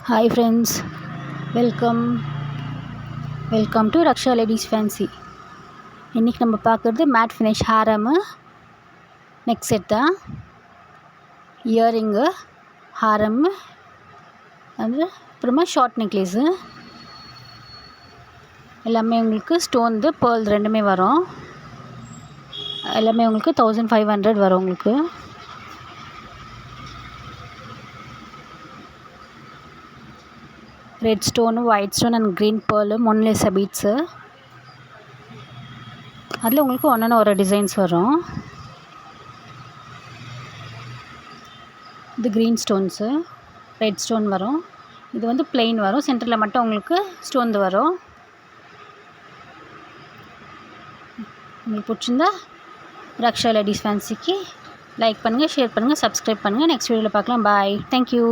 Hi friends, welcome welcome to Raksha ladies fancy. இன்றைக்கி நம்ம பார்க்குறது மேட் ஃபினிஷ் ஹாரமு நெக் செட் தான். இயரிங்கு, ஹாரமு, அது அப்புறமா ஷார்ட் நெக்லேஸு எல்லாமே உங்களுக்கு ஸ்டோன்து பேர்ல் ரெண்டுமே வரும். எல்லாமே உங்களுக்கு 1500 வரும். உங்களுக்கு red stone, white stone and green pearl, Mona Lisa beads. அதில் உங்களுக்கு ஒன்று ஒரு டிசைன்ஸ் வரும். இது க்ரீன் ஸ்டோன்ஸு, ரெட் ஸ்டோன் வரும். இது வந்து பிளெயின் வரும், சென்டரில் மட்டும் உங்களுக்கு ஸ்டோன் வரும். உங்களுக்கு பிடிச்சிருந்தா ரக்ஷா லேடிஸ் ஃபேன்சிக்கு லைக் பண்ணுங்கள், ஷேர் பண்ணுங்கள், சப்ஸ்கிரைப் பண்ணுங்கள். நெக்ஸ்ட் வீடியோவில் பார்க்கலாம். பாய், தேங்க்யூ.